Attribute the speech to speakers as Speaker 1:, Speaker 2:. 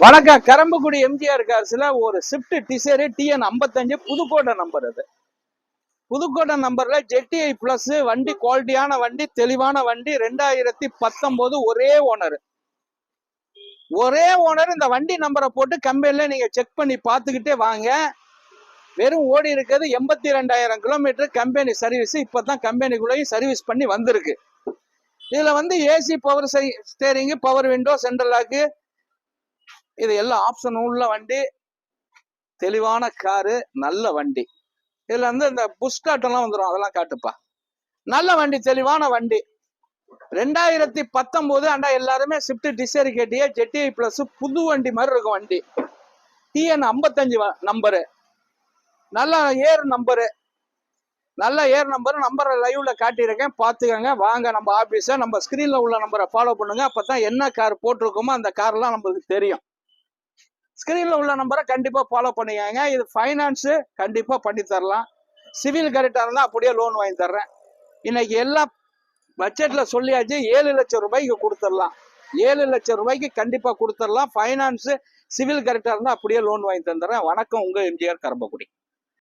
Speaker 1: வணக்கம். கரம்பக்குடி எம்ஜிஆர் காசுல ஒரு Swift desire TN 55 Pudukkottai number. அது புதுக்கோட்டை நம்பர்ல ஜெட்டிஐ பிளஸ் வண்டி, குவாலிட்டியான வண்டி, தெளிவான வண்டி. 2019 ஒரே ஓனர். இந்த வண்டி நம்பரை போட்டு கம்பெனில நீங்க செக் பண்ணி பார்த்துக்கிட்டே வாங்க. வெறும் ஓடி இருக்கிறது 82,000 கிலோமீட்டர் கம்பெனி சர்வீஸ். இப்பதான் கம்பெனிக்குள்ளேயும் சர்வீஸ் பண்ணி வந்திருக்கு. இதுல AC, power steering, power window, central lock, இது எல்லாம் ஆப்ஷன் உள்ள வண்டி. தெளிவான காரு, நல்ல வண்டி. இதுல இந்த புஷ் காட்டெல்லாம் வந்துடும், அதெல்லாம் காட்டுப்பா. நல்ல வண்டி, தெளிவான வண்டி. 2019 ஆண்டா எல்லாருமே ஸ்விஃப்ட் டிசைர் கேட்டியே. ஜெட்டிஐ பிளஸ் புது வண்டி மாதிரி இருக்கும் வண்டி. TN 55 number. நல்ல ஏர் நம்பரு. நம்பரை லைவ்ல காட்டியிருக்கேன், பார்த்துக்கங்க. வாங்க நம்ம ஆபீஸ. நம்ம ஸ்கிரீன்ல உள்ள நம்பரை ஃபாலோ பண்ணுங்க. அப்பதான் என்ன கார் போட்டிருக்கோமோ அந்த கார்லாம் நம்மளுக்கு தெரியும். ஸ்கிரீன்ல உள்ள நம்பரை கண்டிப்பா ஃபாலோ பண்ணிக்கங்க. இது ஃபைனான்ஸ் கண்டிப்பா பண்ணி தரலாம். சிவில் கரெக்டா இருந்தா அப்படியே லோன் வாங்கி தர்றேன். இன்னைக்கு எல்லா பட்ஜெட்ல சொல்லியாச்சு. 7 லட்சம் ரூபாய்க்கு கொடுத்துடலாம். 7 லட்சம் ரூபாய்க்கு கண்டிப்பா கொடுத்துடலாம். ஃபைனான்ஸ், சிவில் கரெக்டா இருந்தா அப்படியே லோன் வாங்கி தந்துடுறேன். வணக்கம், உங்க எம்ஜிஆர் கரம்பக்குடி.